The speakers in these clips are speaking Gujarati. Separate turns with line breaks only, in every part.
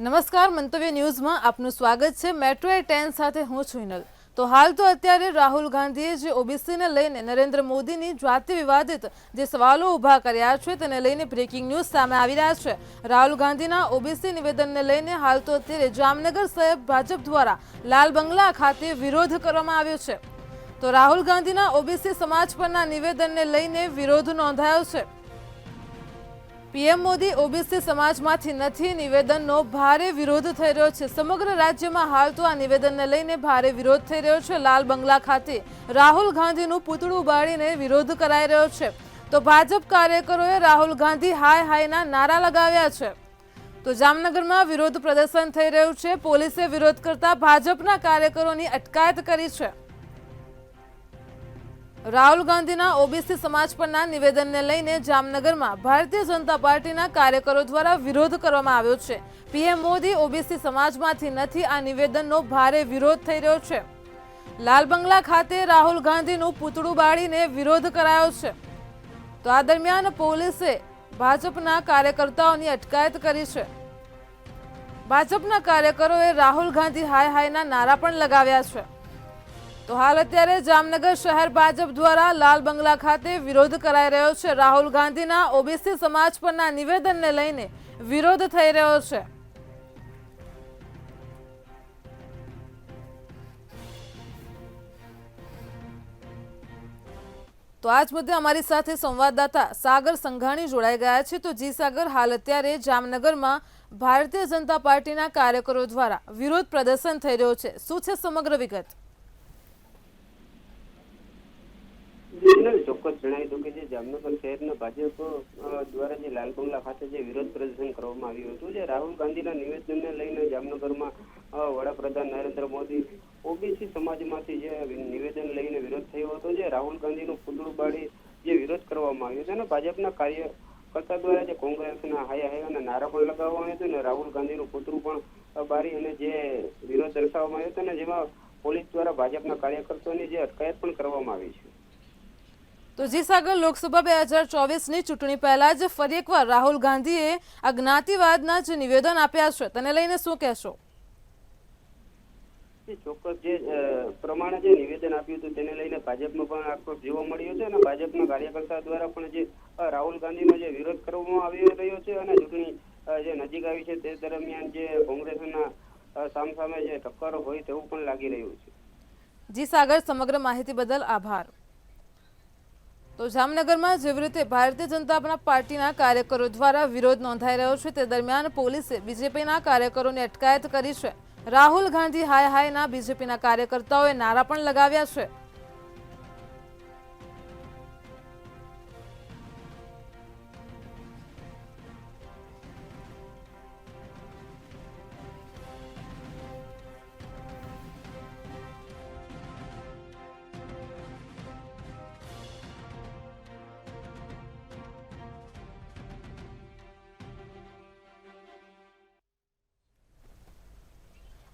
નમસ્કાર, મંતવ્ય ન્યૂઝમાં આપનું સ્વાગત છે। મેટ્રો 10 સાથે હું છું હિનલ। તો હાલ તો અત્યારે રાહુલ ગાંધીએ જે ઓબીસીને લઈને નરેન્દ્ર મોદીની જાતિ વિવાદિત જે સવાલો ઊભા કર્યા છે તેને લઈને બ્રેકિંગ ન્યૂઝ સામે આવી રહ્યા છે। રાહુલ ગાંધીના ઓબીસી નિવેદનને લઈને હાલ તો અત્યારે જામનગર શહેર ભાજપ દ્વારા લાલ બંગલા ખાતે વિરોધ કરવામાં આવ્યો છે। તો રાહુલ ગાંધીના ઓબીસી સમાજ પરના નિવેદનને લઈને વિરોધ નોંધાયો છે। પીએમ મોદી ઓબીસી સમાજમાંથી નથી નિવેદનનો ભારે વિરોધ થઈ રહ્યો છે। સમગ્ર રાજ્યમાં હાલ તો આ નિવેદનને લઈને ભારે વિરોધ થઈ રહ્યો છે। લાલ બંગલા ખાતે રાહુલ ગાંધીનું પૂતળું બાળીને વિરોધ કરાઈ રહ્યો છે। તો ભાજપ કાર્યકરોએ રાહુલ ગાંધી હાય હાયના નારા લગાવ્યા છે। તો જામનગરમાં વિરોધ પ્રદર્શન થઈ રહ્યું છે। પોલીસે વિરોધ કરતા ભાજપના કાર્યકરોની અટકાયત કરી છે। રાહુલ ગાંધીના ઓબીસી સમાજ પરના નિવેદનને લઈને જામનગરમાં ભારતીય જનતા પાર્ટીના કાર્યકરો દ્વારા વિરોધ કરવામાં આવ્યો છે। પીએમ મોદી ઓબીસી સમાજમાંથી નથી આ નિવેદનનો ભારે વિરોધ થઈ રહ્યો છે। લાલ બંગલા ખાતે રાહુલ ગાંધીનું પૂતળું બાળીને વિરોધ કરાયો છે। તો આ દરમિયાન પોલીસે ભાજપના કાર્યકર્તાઓની અટકાયત કરી છે। ભાજપના કાર્યકરોએ રાહુલ ગાંધી હાય હાયના નારા પણ લગાવ્યા છે। તો હાલ અત્યારે જામનગર શહેર ભાજપ દ્વારા લાલ બંગલા ખાતે વિરોધ કરાઈ રહ્યો છે। રાહુલ ગાંધીના ઓબીસી સમાજ પરના નિવેદનને લઈને વિરોધ થઈ રહ્યો છે। તો આજ મુદ્દે અમારી સાથે સંવાદદાતા સાગર સંઘાણી જોડાઈ ગયા છે। તો જી સાગર, હાલ અત્યારે જામનગરમાં ભારતીય જનતા પાર્ટીના કાર્યકરો દ્વારા વિરોધ પ્રદર્શન થઈ રહ્યો છે, શું છે સમગ્ર વિગત?
ચોક્કસ જણાવી દઉં કે જે જામનગર શહેરના ભાજપ દ્વારા જે લાલ બંગલા ખાતે જે વિરોધ પ્રદર્શન કરવામાં આવ્યું હતું, જે રાહુલ ગાંધીના નિવેદનને લઈને જામનગરમાં વડાપ્રધાન નરેન્દ્ર મોદી ઓબીસી સમાજમાંથી જે નિવેદન લઈને વિરોધ થયો હતો, જે રાહુલ ગાંધીનું પૂતળું બાળી જે વિરોધ કરવામાં આવ્યો હતો અને ભાજપના કાર્યકર્તા દ્વારા જે કોંગ્રેસના હાય હાયના નારા પણ લગાવવામાં આવ્યો હતો અને રાહુલ ગાંધીનું પૂતળું પણ બાળી અને જે વિરોધ દર્શાવવામાં આવ્યો હતો અને જેમાં પોલીસ દ્વારા ભાજપના કાર્યકર્તાઓની જે અટકાયત પણ કરવામાં આવી છે।
તો જી સાગર, લોકસભા 2024ની ચૂંટણી પહેલા જ ફરી એકવાર રાહુલ ગાંધીએ આ જ્ઞાતિવાદના જે નિવેદન આપ્યા છે તેને લઈને શું કહેશો?
ચોક્કસ જે પ્રમાણે જે નિવેદન આપ્યું હતું તેને લઈને ભાજપનો પણ આક્રોશ જોવા મળ્યો છે અને ભાજપના કાર્યકર્તા દ્વારા પણ જે રાહુલ ગાંધીનો જે વિરોધ કરવામાં આવી રહ્યો છે અને ચૂંટણી જે નજીક આવી છે તે દરમિયાન જે કોંગ્રેસના સામસામે જે ટક્કર હોય તેવું પણ લાગી રહ્યું છે।
જી સાગર, સમગ્ર માહિતી બદલ આભાર। તો જામનગરમાં જેવી રીતે ભારતીય જનતા પાર્ટીના કાર્યકરો દ્વારા વિરોધ નોંધાઈ રહ્યો છે તે દરમિયાન પોલીસે બીજેપીના કાર્યકરોની અટકાયત કરી છે। રાહુલ ગાંધી હાય હાયના બીજેપીના કાર્યકર્તાઓએ નારા પણ લગાવ્યા છે।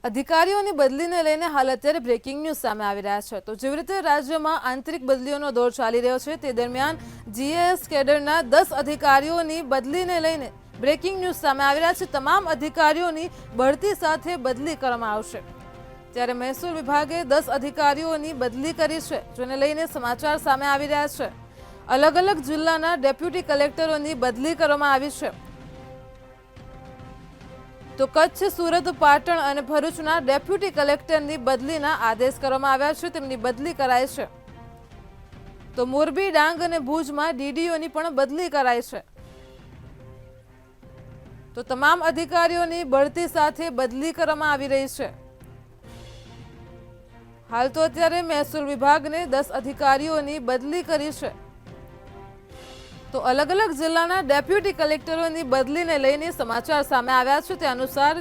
અધિકારીઓની બદલીને લઈને હાલ અત્યારે બ્રેકિંગ ન્યૂઝ સામે આવી રહ્યા છે। તો જેવી રીતે રાજ્યમાં આંતરિક બદલીઓનો દોર ચાલી રહ્યો છે તે દરમિયાન જીએસ કેડરના 10 અધિકારીઓની બદલીને લઈને બ્રેકિંગ ન્યૂઝ સામે આવી રહ્યા છે। તમામ અધિકારીઓની બઢતી સાથે બદલી કરવામાં આવશે, ત્યારે મહેસૂલ વિભાગે 10 અધિકારીઓની બદલી કરી છે, જેને લઈને સમાચાર સામે આવી રહ્યા છે। અલગ અલગ જિલ્લાના ડેપ્યુટી કલેક્ટરોની બદલી કરવામાં આવી છે। તો કચ્છ, સુરત, પાટણ અને ભરૂચના ડેપ્યુટી કલેક્ટરની બદલીના આદેશ કરવામાં આવ્યા છે, તેમની બદલી કરાઈ છે। તો મોરબી, ડાંગ અને ભુજમાં ડીડીઓની પણ બદલી કરાઈ છે। તો તમામ અધિકારીઓની બઢતી સાથે બદલી કરવામાં આવી રહી છે। હાલ તો અત્યારે મહેસૂલ વિભાગને 10 અધિકારીઓની બદલી કરી છે। તો અલગ અલગ જિલ્લાના ડેપ્યુટી કલેક્ટરોની બદલીને લઈને સમાચાર સામે આવ્યા છે। તે અનુસાર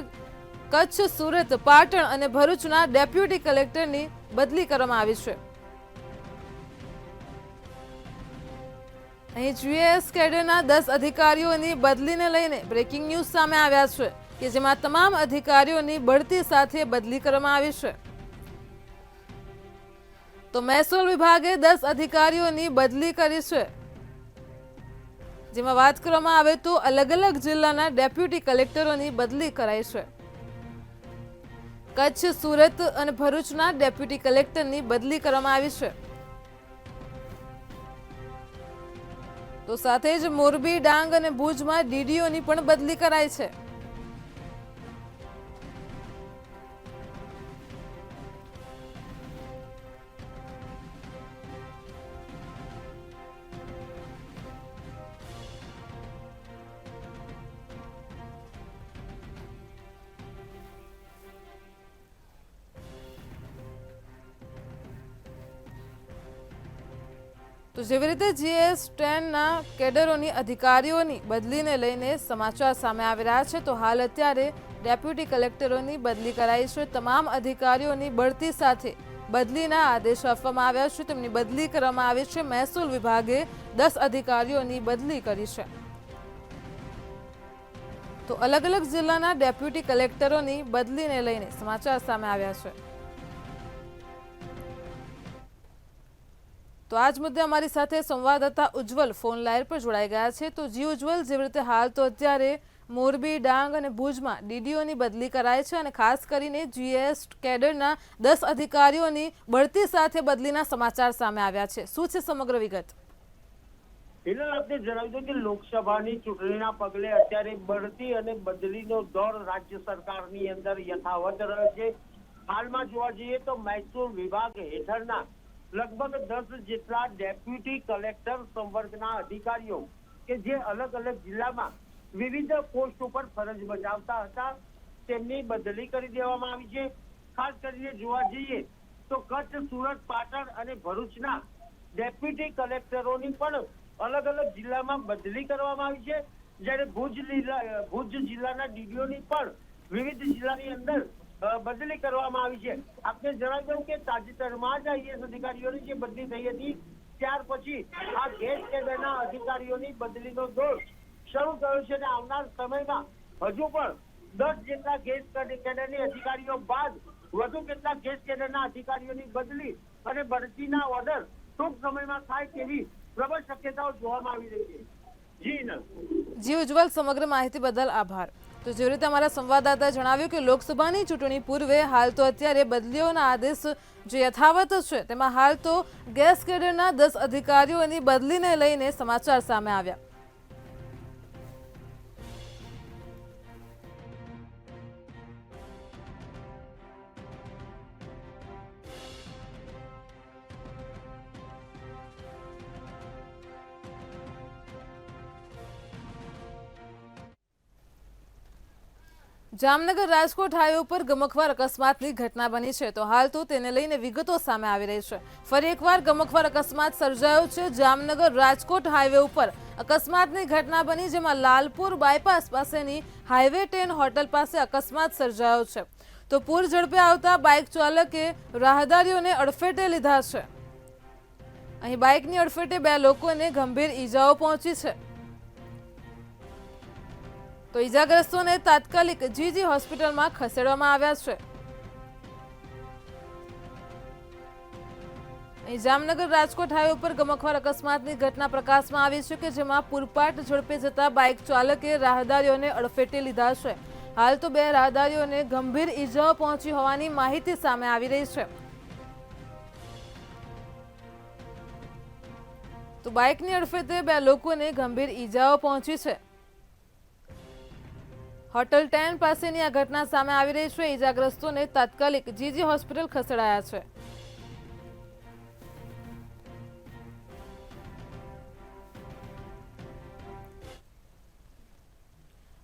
કચ્છ, સુરત, પાટણ અને ભરૂચના ડેપ્યુટી કલેક્ટરની બદલી કરવામાં આવી છે। અહીં જીએસ કેડરના 10 અધિકારીઓની બદલીને લઈને બ્રેકિંગ ન્યૂઝ સામે આવ્યા છે કે જેમાં તમામ અધિકારીઓની બઢતી સાથે બદલી કરવામાં આવી છે। તો મહેસૂલ વિભાગે 10 અધિકારીઓની બદલી કરી છે। જેમાં વાત કરવામાં આવે તો અલગ અલગ જિલ્લાના ડેપ્યુટી કલેક્ટરોની બદલી કરાઈ છે। કચ્છ, સુરત અને ભરૂચના ડેપ્યુટી કલેક્ટરની બદલી કરવામાં આવી છે. તો સાથે જ મોરબી, ડાંગ અને ભુજમાં ડીડીઓની પણ બદલી કરાઈ છે. તો જેવી રીતે GS10ના કેડરોની અધિકારીઓની બદલીને લઈને સમાચાર સામે આવી રહ્યા છે, તો હાલ અત્યારે ડેપ્યુટી કલેક્ટરોની બદલી કરાઈ છે. તમામ અધિકારીઓની બઢતી સાથે બદલીના આદેશ આપવામાં આવ્યા છે. તેમની બદલી કરવામાં આવી છે. મહેસૂલ વિભાગે 10 અધિકારીઓની બદલી કરી છે. તો અલગ અલગ જિલ્લાના ડેપ્યુટી કલેક્ટરોની બદલીને લઈને સમાચાર સામે આવ્યા છે. તો આજ મુદ્દે અમારી સાથે સંવાદદાતા ઉજ્જવલ ફોન લાઈન પર જોડાઈ ગયા છે. તો જી ઉજ્જવલ, જેવી રીતે હાલ તો અત્યારે મોરબી, ડાંગ અને ભુજમાં ડીડીઓની બદલી કરાય છે અને ખાસ કરીને GS કેડરના 10 અધિકારીઓની બઢતી સાથે બદલીના સમાચાર સામે આવ્યા છે. શું છે સમગ્ર વિગત?
આપને જણાવી દઉં કે લોકસભાની ચૂંટણીના પગલે અત્યારે બઢતી અને બદલીનો દોર રાજ્ય સરકારની અંદર યથાવત રહ્યો છે. હાલમાં જોવા જઈએ તો મહેસૂલ વિભાગ હેઠળના લગભગ 10 જેટલા ડેપ્યુટી કલેક્ટર સંવર્ગના અધિકારીઓ કે જે અલગ અલગ જિલ્લામાં વિવિધ પોસ્ટ ઉપર ફરજ બજાવતા હતા તેમની બદલી કરી દેવામાં આવી છે. ખાસ કરીને જોવા જઈએ તો કચ્છ, સુરત, પાટણ અને ભરૂચના ડેપ્યુટી કલેક્ટરોની પણ અલગ અલગ જિલ્લામાં બદલી કરવામાં આવી છે. જ્યારે ભુજ જિલ્લાના ડીડીઓની પણ વિવિધ જિલ્લાની અંદર બદલી કરવામાં આવી છે. આપને જણાવી દઉં કે તાજેતરમાં જ IAS અધિકારીઓની જે બદલી થઈ હતી ત્યાર પછી આ ગેસ કેડરના અધિકારીઓની બદલીનો દોર શરૂ થયો છે અને આવનાર સમયમાં હજુ પણ 10 જેટલા ગેસ કેડરની અધિકારીઓ બાદ વધુ કેટલાક ગેસ કેડરના અધિકારીઓની બદલી અને બઢતીના ઓર્ડર ટૂંક સમયમાં થાય તેવી પ્રબળ શક્યતાઓ જોવામાં આવી રહી છે.
જી ઉજ્જવલ, સમગ્ર માહિતી બદલ આભાર. તો જેવી રીતે અમારા સંવાદદાતાએ જણાવ્યું કે લોકસભાની ચૂંટણી પૂર્વે હાલ તો અત્યારે બદલીઓના આદેશ જે યથાવત છે તેમાં હાલ તો ગેસ કેડરના 10 અધિકારીઓની બદલીને લઈને સમાચાર સામે આવ્યા. જામનગર રાજકોટ હાઈવે ઉપર ગમખ્વાર અકસ્માતની ઘટના બની છે. તો હાલ તો તેને લઈને વિગતો સામે આવી રહી છે. ફરી એકવાર ગમખ્વાર અકસ્માત સર્જાયો છે. જામનગર રાજકોટ હાઈવે ઉપર અકસ્માતની ઘટના બની, જેમાં લાલપુર બાયપાસ પાસેની હાઈવે 10 હોટલ પાસે અકસ્માત સર્જાયો છે. તો પૂર ઝડપે આવતા બાઇક ચાલકે રાહદારીઓને અડફેટે લીધા છે. અહીં બાઇકની અડફેટે 2 લોકોને ગંભીર ઈજાઓ પહોંચી છે. તો ઈજાગ્રસ્તોને તાત્કાલિક જીજી હોસ્પિટલમાં ખસેડવામાં આવ્યા છે. અહીં જામનગર રાજકોટ હાઈવે ઉપર ગમખ્વાર અકસ્માતની ઘટના પ્રકાશમાં આવી છે કે જેમાં પૂરપાટ ઝડપે જતા બાઇક ચાલકે રાહદારીઓને અડફેટે લીધા છે. હાલ તો 2 રાહદારીઓને ગંભીર ઈજાઓ પહોંચી હોવાની માહિતી સામે આવી રહી છે. તો બાઇકની અડફેટે 2 લોકોને ગંભીર ઈજાઓ પહોંચી છે. હોટલ 10 પાસેની આ ઘટના સામે આવી રહી છે. ઈજાગ્રસ્તોને તાત્કાલિક જીજી હોસ્પિટલ ખસેડાયા છે.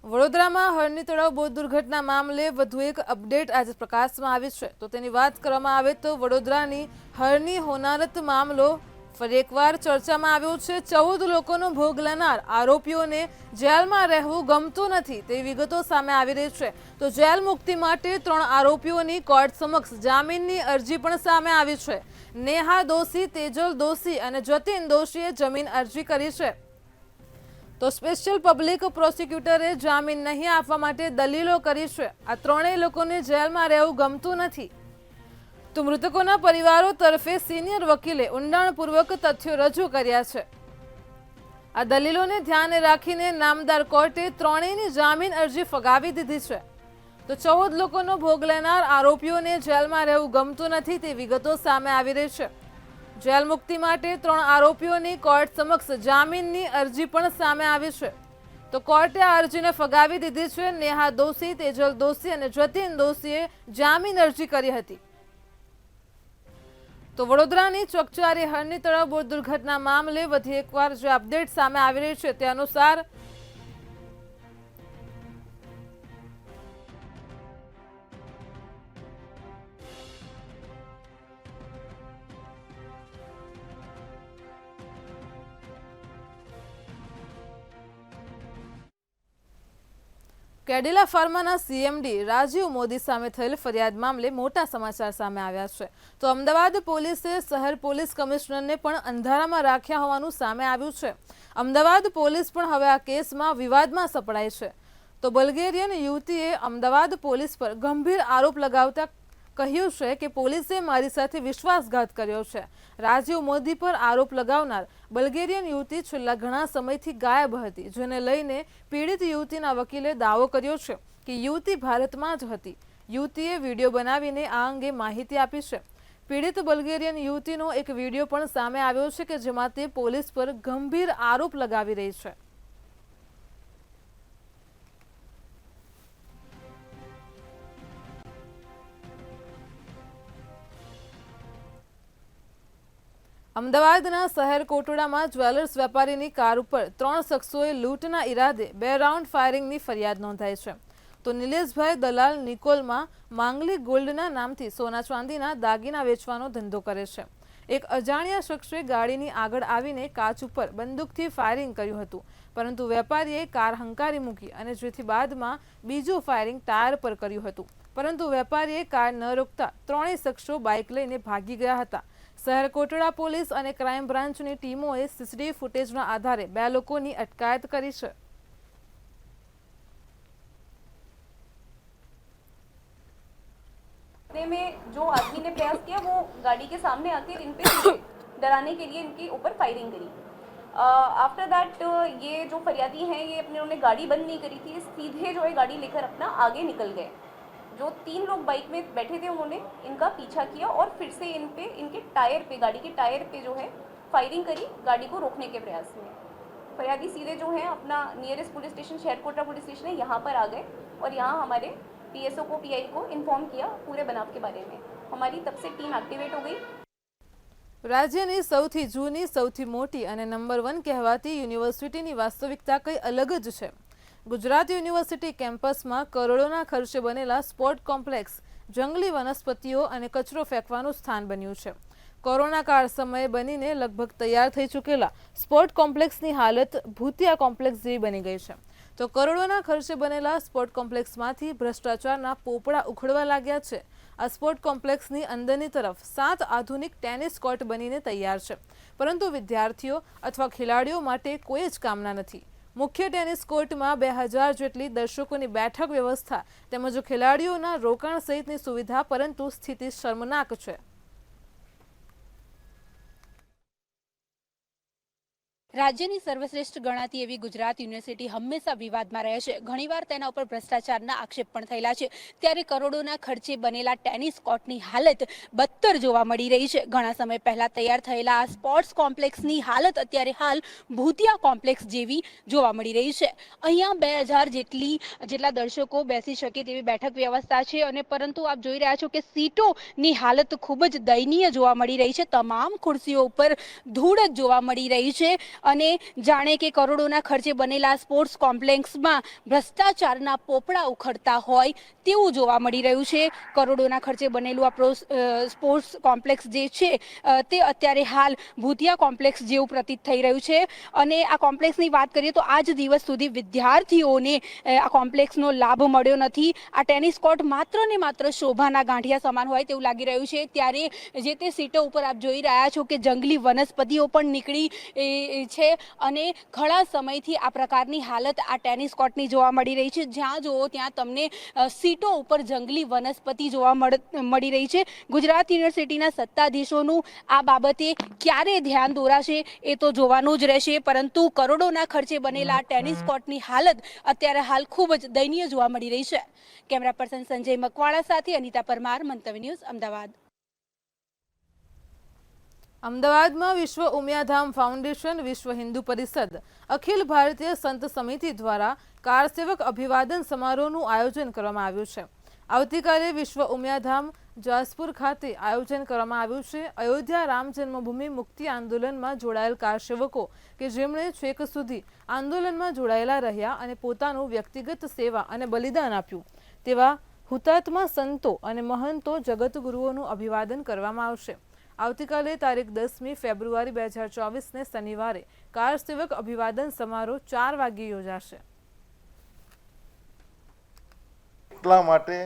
વડોદરામાં હરણી તળાવ બોટ દુર્ઘટના મામલે વધુ એક અપડેટ આજે પ્રકાશમાં આવી છે. તો તેની વાત કરવામાં આવે તો વડોદરાની હરણી હોનારત મામલો ફરી એકવાર ચર્ચામાં આવ્યો છે. 14 લોકોનો ભોગ લેનાર આરોપીઓને જેલમાં રહેવું ગમતું નથી તેવી વિગતો સામે આવી રહી છે. તો જેલ મુક્તિ માટે 3 આરોપીઓની કોર્ટ સમક્ષ જામીનની અરજી પણ સામે આવી છે. નેહા દોશી, તેજલ દોશી અને જતીન દોશીએ જામીન અરજી કરી છે. તો સ્પેશિયલ પબ્લિક પ્રોસિક્યુટરે જામીન નહીં આપવા માટે દલીલો કરી છે. આ 3 લોકોને જેલમાં રહેવું ગમતું નથી. તો મૃતકોના પરિવારો તરફે સિનિયર વકીલે ઊંડાણપૂર્વક તથ્યો રજૂ કર્યા છે. આ દલીલોને ધ્યાને રાખીને નામદાર કોર્ટે 3ની જામીન અરજી ફગાવી દીધી છે. તો 14 લોકોનો ભોગ લેનાર આરોપીઓને જેલમાં રહેવું ગમતું નથી તે વિગતો સામે આવી રહી છે। જેલ મુક્તિ માટે 3 આરોપીઓની કોર્ટ સમક્ષ જામીનની અરજી પણ સામે આવી છે। તો કોર્ટે આ અરજીને ફગાવી દીધી છે। નેહા દોશી, તેજલ દોશી અને જતીન દોશીએ જામીન અરજી કરી હતી। તો વડોદરાની ચકચારી હરની તળાવ બોટ દુર્ઘટના મામલે વધુ એકવાર જે અપડેટ સામે આવી રહી છે તે અનુસાર કેડિલા ફાર્માના સીએમડી રાજીવ મોદી સામે થયેલ ફરિયાદ મામલે મોટા સમાચાર સામે આવ્યા છે। તો અમદાવાદ પોલીસે શહેર પોલીસ કમિશનરને પણ અંધારામાં રાખ્યા હોવાનું સામે આવ્યું છે। અમદાવાદ પોલીસ પણ હવે આ કેસમાં વિવાદમાં સપડાઈ છે। તો બલ્ગેરિયન યુવતીએ અમદાવાદ પોલીસ પર ગંભીર આરોપ લગાવતા કહ્યું છે કે પોલીસે મારી સાથે વિશ્વાસઘાત કર્યો છે। રાજીવ મોદી પર આરોપ લગાવનાર બલ્ગેરિયન યુવતી છેલ્લા ઘણા સમયથી ગાયબ હતી, જેને લઈને પીડિત યુવતીના વકીલે દાવો કર્યો છે કે યુવતી ભારતમાં જ હતી। યુવતીએ વિડીયો બનાવીને આ અંગે માહિતી આપી છે। પીડિત બલ્ગેરિયન યુવતીનો એક વિડીયો પણ સામે આવ્યો છે કે જેમાં તે પોલીસ પર ગંભીર આરોપ લગાવી રહી છે। અમદાવાદના શહેર કોટડામાં જ્વેલર્સ વેપારીની કાર ઉપર 3 શખ્સોએ લૂંટના ઈરાદે 2 રાઉન્ડ ફાયરિંગની ફરિયાદ નોંધાઈ છે। તો નિલેશભાઈ દલાલ નિકોલમાં માંગલી ગોલ્ડના નામથી સોના ચાંદીના દાગીના વેચવાનો ધંધો કરે છે। એક અજાણ્યા શખ્સે ગાડીની આગળ આવીને કાચ ઉપર બંદૂકથી ફાયરિંગ કર્યું હતું, પરંતુ વેપારીએ કાર હંકારી મૂકી અને જેથી બાદમાં બીજું ફાયરિંગ ટાયર પર કર્યું હતું, પરંતુ વેપારીએ કાર ન રોકતા ત્રણેય શખ્સો બાઇક લઈને ભાગી ગયા હતા। શહેર કોટડા પોલીસ અને ક્રાઇમ બ્રાન્ચની ટીમોએ સીસીટીવી ફૂટેજના આધારે 2 લોકોની અટકાયત કરી છે।
में जो आदमी ने प्रयास किया वो गाड़ी के सामने आकर इन पे डराने के लिए इनके ऊपर फायरिंग करी। आफ्टर दैट ये जो फरियादी हैं ये अपने उन्होंने गाड़ी बंद नहीं करी थी, सीधे जो है गाड़ी लेकर अपना आगे निकल गए। जो 3 लोग बाइक में बैठे थे उन्होंने इनका पीछा किया और फिर से इन पे इनके टायर पे गाड़ी के टायर पे जो है फायरिंग करी गाड़ी को रोकने के प्रयास में। फरियादी सीधे जो है अपना nearest police station Sherkotra police station है यहाँ पर आ गए और यहाँ हमारे पीएसओ को पीआई को इन्फॉर्म किया पूरे बनाव के बारे में। हमारी तब से टीम एक्टिवेट हो गई।
રાજ્યની સૌથી જૂની, સૌથી મોટી અને નંબર 1 કહેવાતી યુનિવર્સિટીની વાસ્તવિકતા કંઈ અલગ જ છે। ગુજરાત યુનિવર્સિટી કેમ્પસમાં કરોડોના ખર્ચે બનેલા સ્પોર્ટ કોમ્પ્લેક્સ જંગલી વનસ્પતિઓ અને કચરો ફેંકવાનું સ્થાન બન્યું છે। કોરોના કાળ સમયે બનીને લગભગ તૈયાર થઈ ચૂકેલા સ્પોર્ટ કોમ્પ્લેક્સની હાલત ભૂતિયા કોમ્પ્લેક્સ જેવી બની ગઈ છે। તો કરોડોના ખર્ચે બનેલા સ્પોર્ટ કોમ્પ્લેક્સમાંથી ભ્રષ્ટાચારના પોપડા ઉખડવા લાગ્યા છે। આ સ્પોર્ટ કોમ્પ્લેક્સની અંદરની તરફ 7 આધુનિક ટેનિસ કોર્ટ બનીને તૈયાર છે, પરંતુ વિદ્યાર્થીઓ અથવા ખેલાડીઓ માટે કોઈ જ કામના નથી। મુખ્ય ટેનિસ કોર્ટમાં 2000 જેટલી દર્શકોની બેઠક વ્યવસ્થા તેમજ ખેલાડીઓના રોકાણ સહિતની સુવિધા, પરંતુ સ્થિતિ શર્મનાક છે।
રાજ્યની સર્વશ્રેષ્ઠ ગણાતી એવી ગુજરાત યુનિવર્સિટી હંમેશા વિવાદમાં રહે છે। ઘણીવાર તેના ઉપર ભ્રષ્ટાચારના આક્ષેપ પણ થયેલા છે, ત્યારે કરોડોના ખર્ચે બનેલા ટેનિસ કોર્ટની હાલત બદતર જોવા મળી રહી છે। ઘણા સમય પહેલા તૈયાર થયેલા આ સ્પોર્ટ્સ કોમ્પ્લેક્સની હાલત અત્યારે હાલ ભૂતિયા કોમ્પ્લેક્સ જેવી જોવા મળી રહી છે। અહીંયા 2000 જેટલા દર્શકો બેસી શકે તેવી બેઠક વ્યવસ્થા છે, અને પરંતુ આપ જોઈ રહ્યા છો કે સીટોની હાલત ખૂબ જ દયનીય જોવા મળી રહી છે। તમામ ખુરશીઓ ઉપર ધૂળ જ જોવા મળી રહી છે, અને જાણે કે કરોડોના ખર્ચે બનેલા સ્પોર્ટ્સ કોમ્પ્લેક્સમાં ભ્રષ્ટાચારના પોપડા ઉખડતા હોય તેવું જોવા મળી રહ્યું છે। કરોડોના ખર્ચે બનેલું આ સ્પોર્ટ્સ કોમ્પ્લેક્સ જે છે તે અત્યારે હાલ ભૂતિયા કોમ્પ્લેક્સ જેવું પ્રતીત થઈ રહ્યું છે। અને આ કોમ્પ્લેક્સની વાત કરીએ તો આજ દિવસ સુધી વિદ્યાર્થીઓને આ કોમ્પ્લેક્સનો લાભ મળ્યો નથી। આ ટેનિસ કોર્ટ માત્ર ને માત્ર શોભાના ગાંઠિયા સમાન હોય તેવું લાગી રહ્યું છે, ત્યારે જે તે સીટો ઉપર આપ જોઈ રહ્યા છો કે જંગલી વનસ્પતિઓ પણ નીકળી છે અને ઘણા સમયથી આ પ્રકારની હાલત આ ટેનિસ કોર્ટની જોવા મળી રહી છે. જ્યાં જુઓ ત્યાં તમને સીટો ઉપર જંગલી વનસ્પતિ જોવા મળી રહી છે. ગુજરાત યુનિવર્સિટીના સત્તાધીશોનું આ બાબતે ક્યારે ધ્યાન દોરાશે એ તો જોવાનું જ રહેશે, પરંતુ કરોડોના ખર્ચે બનેલા ટેનિસ કોર્ટની હાલત અત્યારે હાલ ખૂબ જ દયનીય જોવા મળી રહી છે. કેમેરા પર્સન સંજય મકવાણા સાથે અનિતા પરમાર, મંતવ્ય ન્યૂઝ, અમદાવાદ.
અમદાવાદમાં વિશ્વ ઉમિયાધામ ફાઉન્ડેશન, વિશ્વ હિન્દુ પરિષદ, અખિલ ભારતીય સંત સમિતિ દ્વારા કાર સેવક અભિવાદન સમારોહનું આયોજન કરવામાં આવ્યું છે. આવતીકાલે વિશ્વ ઉમિયાધામ જાસપુર ખાતે આયોજન કરવામાં આવ્યું છે. અયોધ્યા રામ જન્મભૂમિ મુક્તિ આંદોલનમાં જોડાયેલ કાર સેવકો કે જેમણે છેક સુધી આંદોલનમાં જોડાયેલા રહ્યા અને પોતાનું વ્યક્તિગત સેવા અને બલિદાન આપ્યું તેવા હુતાત્મા સંતો અને મહંતો જગતગુરુઓનું અભિવાદન કરવામાં આવશે. આવતીકાલે તારીખ 10મી ફેબ્રુઆરી 2024ને શનિવારે કાર સેવક અભિવાદન સમારોહ 4 વાગ્યે યોજાશે.
એટલા માટે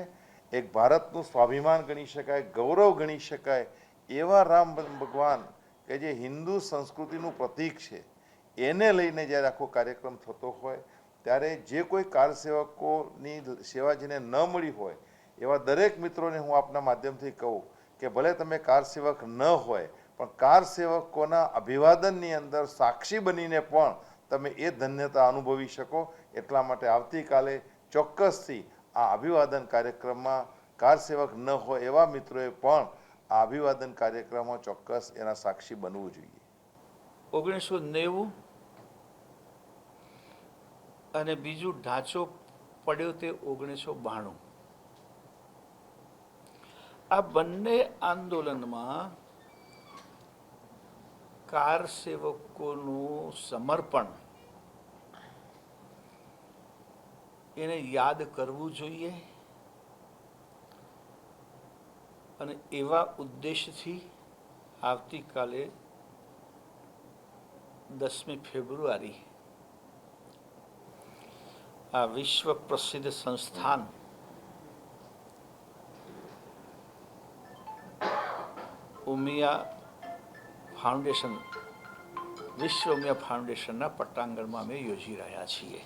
એક ભારતનું સ્વાભિમાન ગણી શકાય, ગૌરવ ગણી શકાય એવા રામ ભગવાન કે જે હિન્દુ સંસ્કૃતિનું પ્રતીક છે, એને લઈને જ્યારે આખો કાર્યક્રમ થતો હોય ત્યારે જે કોઈ કાર સેવકોની સેવા જેને ન મળી હોય એવા દરેક મિત્રોને હું આપના માધ્યમથી કહું કે ભલે તમે કાર સેવક ન હોય પણ કાર સેવકોના અભિવાદનની અંદર સાક્ષી બનીને પણ તમે એ ધન્યતા અનુભવી શકો. એટલા માટે આવતીકાલે ચોક્કસથી આ અભિવાદન કાર્યક્રમમાં કાર સેવક ન હોય એવા મિત્રોએ પણ આ અભિવાદન કાર્યક્રમમાં ચોક્કસ એના સાક્ષી બનવું જોઈએ.
1990 અને બીજું ઢાંચો પડ્યો તે 1992. આ બંને આંદોલનમાં કાર સેવકોનું સમર્પણ એને યાદ કરવું જોઈએ અને એવા ઉદ્દેશથી આવતીકાલે 10મી ફેબ્રુઆરી આ વિશ્વ પ્રસિદ્ધ સંસ્થાન ઉમિયા ફાઉન્ડેશન, વિશ્વ ઉમિયા ફાઉન્ડેશનના પટાંગણમાં અમે યોજી રહ્યા છીએ.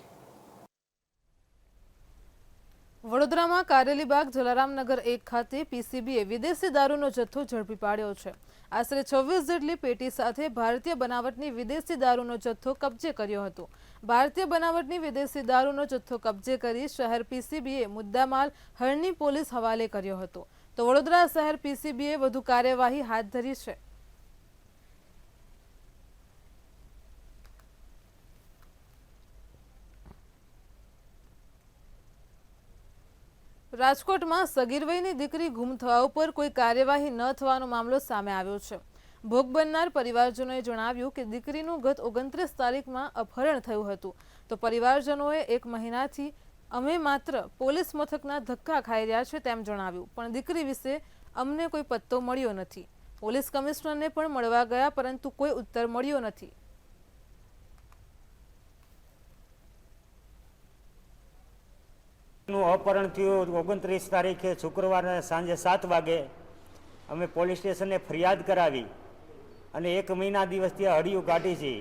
વડોદરામાં કારેલીબાગ જલારામનગર 1 ખાતે પીસીબીએ વિદેશી દારૂનો જથ્થો ઝડપી પાડ્યો છે. આશરે 26 જેટલી પેટી સાથે ભારતીય બનાવટની વિદેશી દારૂનો જથ્થો કબજે કર્યો હતો. ભારતીય બનાવટની વિદેશી દારૂનો જથ્થો કબજે કરી શહેર પીસીબીએ મુદ્દામાલ હરણી પોલીસ હવાલે કર્યો હતો. તો વડોદરા શહેર પીસીબીએ વધુ કાર્યવાહી હાથ ધરી છે. રાજકોટમાં સગીર વયની દીકરી ગુમ થવા ઉપર કોઈ કાર્યવાહી ન થવાનો મામલો સામે આવ્યો છે. ભોગ બનનાર પરિવારજનોએ જણાવ્યું કે દીકરીનું ગત 29 તારીખમાં અપહરણ થયું હતું. તો પરિવારજનોએ 1 મહિનાથી અમે માત્ર પોલીસ મથકના ધક્કા ખાઈ રહ્યા છે તેમ જણાવ્યું, પણ દીકરી વિશે અમને કોઈ પત્તો મળ્યો નથી. પોલીસ કમિશનરને પણ મળવા ગયા પરંતુ કોઈ ઉત્તર મળ્યો નથી.
અપહરણ થયું 29 તારીખે શુક્રવારે સાંજે 7 વાગે અમે પોલીસ સ્ટેશને ફરિયાદ કરાવી અને 1 મહિના દિવસથી હડિયું કાઢી છે.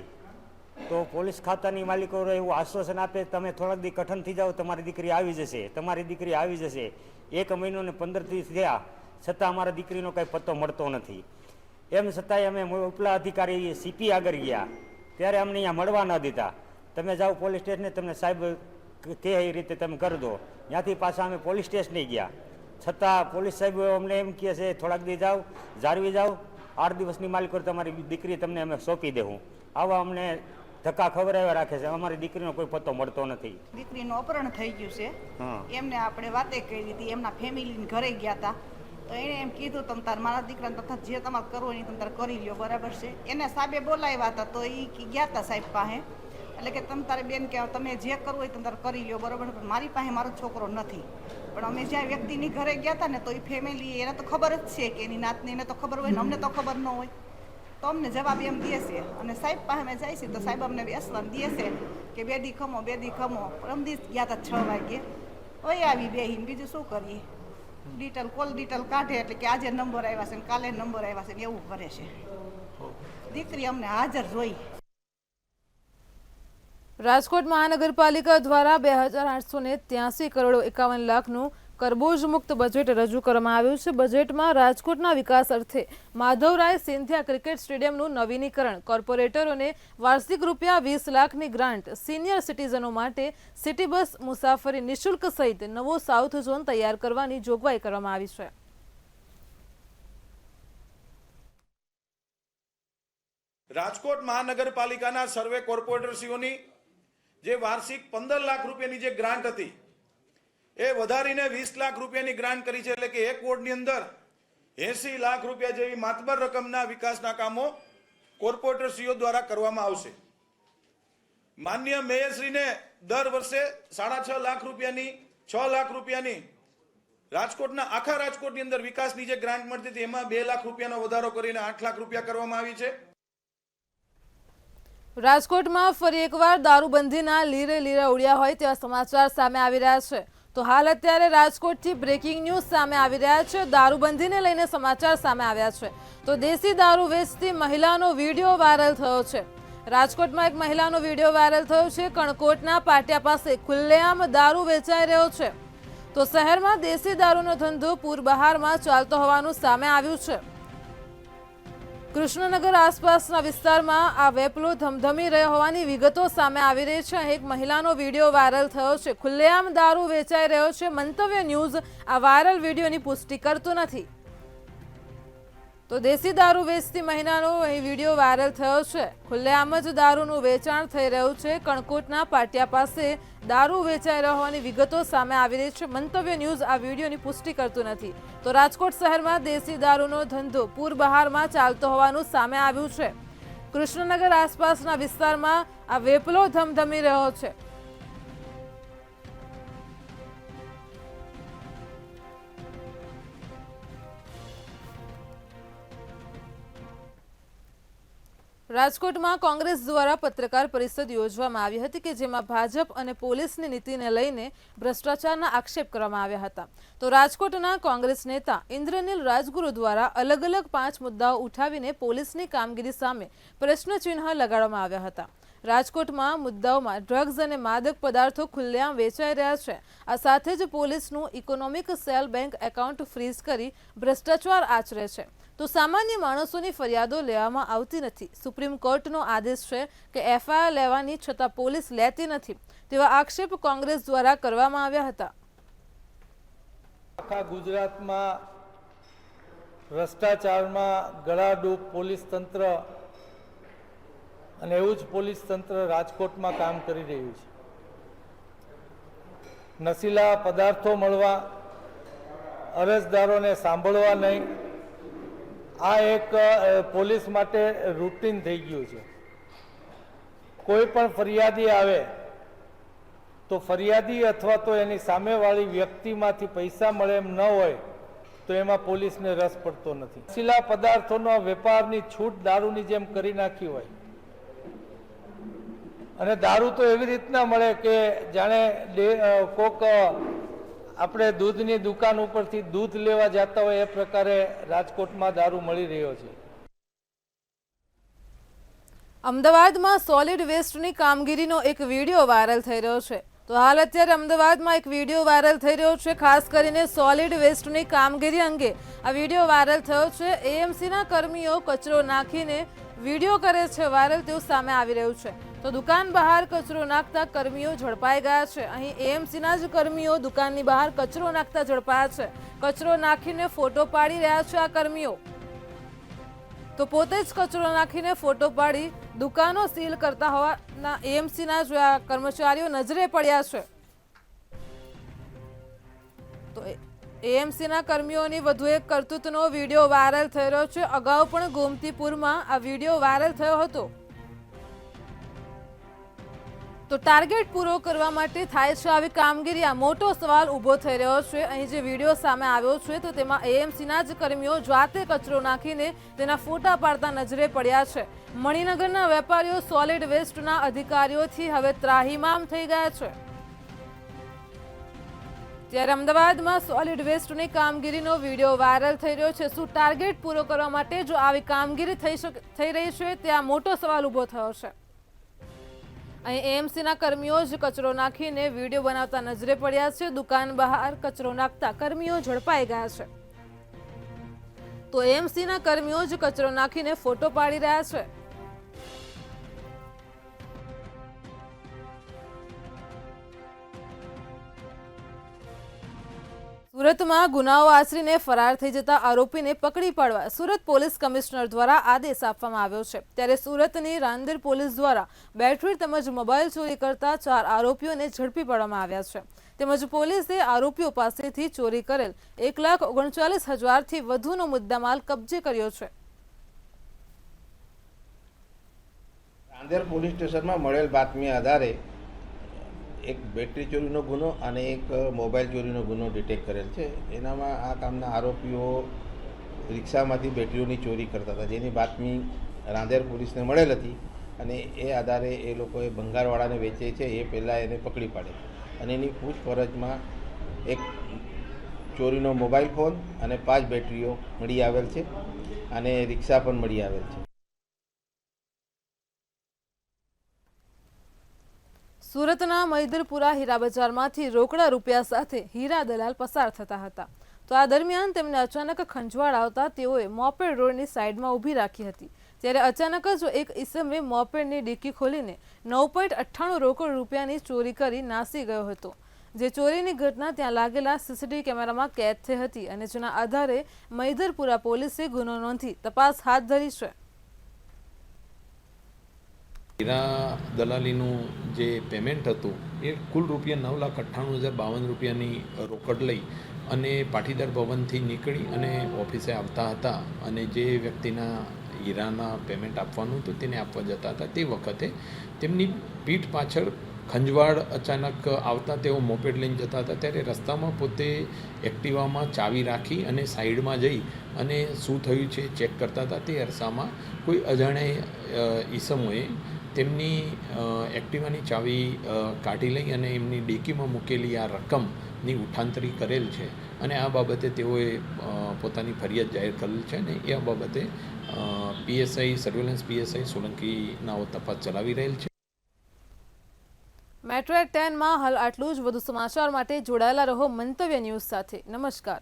તો પોલીસ ખાતાની માલિકો એવું આશ્વાસન આપે તમે થોડાક દી કઠણ થઈ જાઓ, તમારી દીકરી આવી જશે, તમારી દીકરી આવી જશે. 1 મહિનો ને 15 દિવસ થયા છતાં અમારા દીકરીનો કાંઈ પત્તો મળતો નથી. એમ છતાંય અમે ઉપલા અધિકારી સીપી આગળ ગયા ત્યારે અમને અહીંયા મળવા ન દીધા. તમે જાઓ પોલીસ સ્ટેશને, તમને સાહેબ કે એ રીતે તમે કરી દો. ત્યાંથી પાછા અમે પોલીસ સ્ટેશને ગયા છતાં પોલીસ સાહેબ અમને એમ કહે છે થોડાક દી જાઓ, જાળવી જાઓ, 8 દિવસની માલિકો તમારી દીકરી તમને અમે સોંપી દેવું. આવા અમને ધક્કા ખવડાવ્યા રાખે છે. અમારી દીકરીનો કોઈ પત્તો મળતો નથી.
દીકરીનું અપહરણ થઈ ગયું છે. એમને આપણે વાતે કરી હતી, એમના ફેમિલીને ઘરે ગયા હતા તો એને એમ કીધું તમે તાર મારા દીકરાને તથા જે તમારે કરવું હોય તમે તારે કરી લ્યો, બરાબર છે. એને સાહેબે બોલાવ્યા હતા તો એ ગયા હતા સાહેબ પાસે, એટલે કે તમે તારે બેન કે તમે જે કરવું હોય તમે તારે કરી લ્યો, બરાબર. પણ મારી પાસે મારો છોકરો નથી. પણ અમે જ્યાં વ્યક્તિની ઘરે ગયા હતા ને તો એ ફેમિલી એને તો ખબર જ છે કે એની નાતની એને તો ખબર હોય ને અમને તો ખબર ન હોય. તો અમને જવાબ એમ દે છે અને સાહેબ પાસે અમે જાય છે તો સાહેબ અમને બેસવા દે છે કે 2 દી ખમો 2 દી ખમો. પરમદી ગયા હતા 6 વાગે ઓય આવી બેહીને બીજું શું કરીએ. ડિટેલ કોલ ડિટેલ કાઢે એટલે કે આજે નંબર આવ્યા છે ને કાલે નંબર આવ્યા છે ને એવું કરે છે. દીકરી અમને હાજર જોઈ.
રાજકોટ મહાનગરપાલિકા દ્વારા 2883 કરોડ 51 લાખનું કરબોજ મુક્ત બજેટ રજૂ કરવામાં આવ્યું છે। બજેટમાં રાજકોટના વિકાસ અર્થે માધવરાય સિંધિયા ક્રિકેટ સ્ટેડિયમનું નવીનીકરણ, કોર્પોરેટરોને વાર્ષિક ₹20 લાખની ગ્રાન્ટ, સિનિયર સિટીઝનો માટે સિટી બસ મુસાફરી નિઃશુલ્ક સહિત નવો સાઉથ ઝોન તૈયાર કરવાની જોગવાઈ કરવામાં આવી છે।
રાજકોટ મહાનગરપાલિકાના સર્વે કોર્પોરેટરશ્રીઓની જે વાર્ષિક 15 લાખ રૂપિયાની જે ગ્રાન્ટ હતી એ વધારીને 20 લાખ રૂપિયાની ગ્રાન્ટ કરી છે। એટલે કે એક વોર્ડની અંદર 80 લાખ રૂપિયા જેવી માતબર રકમના વિકાસના કામો કોર્પોરેટરશ્રીઓ દ્વારા કરવામાં આવશે। માનનીય મેયરશ્રીને દર વર્ષે 6.5 લાખ રૂપિયાની 6 લાખ રૂપિયાની રાજકોટના આખા રાજકોટની અંદર વિકાસની જે ગ્રાન્ટ મળતી હતી એમાં 2 લાખ રૂપિયાનો વધારો કરીને 8 લાખ રૂપિયા કરવામાં આવી છે।
રાજકોટમાં ફરી એકવાર દારૂબંધીના લીરે લીરા ઉડ્યા હોય તેવા સમાચાર સામે આવી રહ્યા છે। તો હાલ અત્યારે રાજકોટથી બ્રેકિંગ ન્યૂઝ સામે આવી રહ્યા છે। દારૂબંધીને લઈને સમાચાર સામે આવ્યા છે। તો દેશી દારૂ વેચતી મહિલાનો વિડીયો વાયરલ થયો છે। રાજકોટમાં એક મહિલાનો વિડીયો વાયરલ થયો છે। કણકોટના પાટિયા પાસે ખુલ્લેઆમ દારૂ વેચાઈ રહ્યો છે। તો શહેરમાં દેશી દારૂનો ધંધો પૂરબહારમાં ચાલતો હોવાનું સામે આવ્યું છે। કૃષ્ણનગર આસપાસના વિસ્તારમાં આ વેપલો ધમધમી રહ્યો હોવાની વિગતો સામે આવી રહી છે। એક મહિલાનો વિડીયો વાયરલ થયો છે। ખુલ્લેઆમ દારૂ વેચાઈ રહ્યો છે। મંતવ્ય ન્યૂઝ આ વાયરલ વિડીયોની પુષ્ટિ કરતું નથી। તો દેશી દારૂ વેચતી મહિલાનો અહીં વિડીયો વાયરલ થયો છે। ખુલ્લેઆમ જ દારૂનું વેચાણ થઈ રહ્યું છે। કણકોટના પાટિયા પાસે દારૂ વેચાઈ રહ્યો હોવાની વિગતો સામે આવી રહી છે। મંતવ્ય ન્યૂઝ આ વિડીયોની પુષ્ટિ કરતું નથી। તો રાજકોટ શહેરમાં દેશી દારૂનો ધંધો પૂરબહારમાં ચાલતો હોવાનું સામે આવ્યું છે। કૃષ્ણનગર આસપાસના વિસ્તારમાં આ વેપલો ધમધમી રહ્યો છે। રાજકોટમાં કોંગ્રેસ દ્વારા પત્રકાર પરિષદ યોજવામાં આવી હતી કે જેમાં ભાજપ અને પોલીસની નીતિને લઈને ભ્રષ્ટાચારના આક્ષેપ કરવામાં આવ્યા હતા। તો રાજકોટના કોંગ્રેસ નેતા ઇન્દ્રનીલ રાજગુરુ દ્વારા અલગ અલગ 5 મુદ્દાઓ ઉઠાવીને પોલીસની કામગીરી સામે પ્રશ્નચિહ્ન લગાડવામાં આવ્યા હતા। રાજકોટમાં મુદ્દાઓમાં ડ્રગ્સ અને માદક પદાર્થો ખુલ્લેઆમ વેચાઈ રહ્યા છે। આ સાથે જ પોલીસનું economic cell bank account freeze કરી ભ્રષ્ટાચાર આચરે છે। તો સામાન્ય માણસોની ફરિયાદો લેવામાં આવતી નથી। સુપ્રીમ કોર્ટનો આદેશ છે કે એફઆઈઆર લેવાની છતાં પોલીસ લેતી નથી તેવા આક્ષેપ કોંગ્રેસ દ્વારા કરવામાં આવ્યા હતા।
આખા ગુજરાતમાં ભ્રષ્ટાચારમાં ગળાડૂબ પોલીસ તંત્ર અને એવું જ પોલીસ તંત્ર રાજકોટમાં કામ કરી રહ્યું છે। નશીલા પદાર્થો મળવા, અરજદારોને સાંભળવા નહીં, આ એક પોલીસ માટે રૂટીન થઈ ગયું છે। કોઈ પણ ફરિયાદી આવે તો ફરિયાદી અથવા તો એની સામેવાળી વ્યક્તિમાંથી પૈસા મળે એમ ન હોય તો એમાં પોલીસને રસ પડતો નથી। નશીલા પદાર્થોનો વેપારની છૂટ દારૂની જેમ કરી નાખી હોય અને દારૂ તો એવી રીતના મળે કે જાણે કોક આપણે દૂધની દુકાન ઉપરથી દૂધ લેવા જતા હોય એ પ્રકારે રાજકોટમાં દારૂ મળી રહ્યો છે।
અમદાવાદમાં સોલિડ વેસ્ટની કામગીરીનો એક વિડીયો વાયરલ થઈ રહ્યો છે। તો હાલ અત્યારે અમદાવાદમાં એક વિડીયો વાયરલ થઈ રહ્યો છે। ખાસ કરીને સોલિડ વેસ્ટની કામગીરી અંગે આ વિડીયો વાયરલ થયો છે। એએમસીના કર્મીઓ કચરો નાખીને વિડીયો કરે છે વાયરલ તેવું સામે આવી રહ્યું છે। તો દુકાન બહાર કચરો નાખતા કર્મીઓ ઝડપાઈ ગયા છે। અહીં એએમસીના જ કર્મીઓ દુકાનની બહાર કચરો નાખતા ઝડપાયા છે। કચરો નાખીને ફોટો પાડી રહ્યા છે આ કર્મીઓ। તો પોતે જ કચરો નાખીને ફોટો પાડી દુકાનો સીલ કરતા હોવાના એએમસીના જ આ કર્મચારીઓ નજરે પડ્યા છે। તો એએમસીના કર્મીઓની વધુ એક કરતૂતનો વિડીયો વાયરલ થઈ રહ્યો છે। અગાઉ પણ ગોમતીપુરમાં આ વિડીયો વાયરલ થયો હતો। તો ટાર્ગેટ પૂરો કરવા માટે થાય છે આવી કામગીરી, આ મોટો સવાલ ઊભો થઈ રહ્યો છે। અહીં જે વિડીયો સામે આવ્યો છે તો તેમાં એએમસીના જ કર્મીઓ જાતે કચરો નાખીને તેના ફોટા પાડતા નજરે પડ્યા છે। મણિનગરના વેપારીઓ સોલિડ વેસ્ટના અધિકારીઓથી હવે ત્રાહિમામ થઈ ગયા છે। ત્યારે અમદાવાદમાં સોલિડ વેસ્ટની કામગીરીનો વિડીયો વાયરલ થઈ રહ્યો છે। શું ટાર્ગેટ પૂરો કરવા માટે જો આવી કામગીરી થઈ રહી છે ત્યાં મોટો સવાલ ઊભો થયો છે। અહીં એએમસીના કર્મીઓ જ કચરો નાખીને વિડીયો બનાવતા નજરે પડ્યા છે। દુકાન બહાર કચરો નાખતા કર્મીઓ ઝડપાઈ ગયા છે, તો એએમસીના કર્મીઓ જ કચરો નાખીને ફોટો પાડી રહ્યા છે। સુરતમાં ગુનાઓ આચરીને ફરાર થઈ જતા આરોપીને પકડી પાડવા સુરત પોલીસ કમિશનર દ્વારા આદેશ આપવામાં આવ્યો છે। ત્યારે સુરતની રાંદેર પોલીસ દ્વારા બેટરી તેમજ મોબાઈલ ચોરી કરતા 4 આરોપીઓને ઝડપી પાડવામાં આવ્યા છે। તેમજ પોલીસે આરોપીઓ પાસેથી ચોરી કરેલ 1,39,000થી વધુનો મુદ્દામાલ કબજે કર્યો છે।
રાંદેર પોલીસ સ્ટેશનમાં મળેલ બાતમી આધારે એક બેટરી ચોરીનો ગુનો અને એક મોબાઈલ ચોરીનો ગુનો ડિટેક્ટ કરેલ છે। એનામાં આ કામના આરોપીઓ રિક્ષામાંથી બેટરીઓની ચોરી કરતા હતા, જેની બાતમી રાંદેર પોલીસને મળેલ હતી અને એ આધારે એ લોકોએ ભંગારવાળાને વેચે છે એ પહેલાં એને પકડી પાડે અને એની પૂછપરછમાં એક ચોરીનો મોબાઈલ ફોન અને 5 બેટરીઓ મળી આવેલ છે અને રિક્ષા પણ મળી આવેલ છે।
સુરતના મૈદરપુરા હીરા બજારમાંથી રોકડા રૂપિયા સાથે હીરા દલાલ પસાર થતા હતા, તો આ દરમિયાન તેમને અચાનક ખંજવાળ આવતા તેઓએ મોપેડ રોડની સાઈડમાં ઊભી રાખી હતી। ત્યારે અચાનક જ એક ઈસમે મોપેડની ડિક્કી ખોલીને 9.98 રોકડ રૂપિયાની ચોરી કરી નાસી ગયો હતો। જે ચોરીની ઘટના ત્યાં લાગેલા સીસીટીવી કેમેરામાં કેદ થઈ હતી અને જેના આધારે મૈદરપુરા પોલીસે ગુનો નોંધી તપાસ હાથ ધરી છે।
હીરા દલાલીનું જે પેમેન્ટ હતું એ કુલ રૂપિયા 9,98,052 રૂપિયાની રોકડ લઈ અને પાટીદાર ભવનથી નીકળી અને ઓફિસે આવતા હતા અને જે વ્યક્તિના હીરાના પેમેન્ટ આપવાનું હતું તેને આપવા જતા હતા તે વખતે તેમની પીઠ પાછળ ખંજવાળ અચાનક આવતા તેઓ મોપેડ લઈને જતા હતા। ત્યારે રસ્તામાં પોતે એક્ટિવામાં ચાવી રાખી અને સાઈડમાં જઈ અને શું થયું છે ચેક કરતા હતા। તે અરસામાં કોઈ અજાણ્યા ઈસમોએ તેમની એક્ટિવાની ચાવી કાઢી લઈ અને એમની ડેકીમાં મૂકેલી આ રકમની ઉઠાંતરી કરેલ છે અને આ બાબતે તેઓએ પોતાની ફરિયાદ જાહેર કરેલ છે અને એ બાબતે પીએસઆઈ સર્વેલન્સ પીએસઆઈ સોલંકીનાઓ તપાસ ચલાવી રહેલ છે।
મેટ્રો 10માં હાલ આટલું જ। વધુ સમાચાર માટે જોડાયેલા રહો મંતવ્ય ન્યૂઝ સાથે। નમસ્કાર।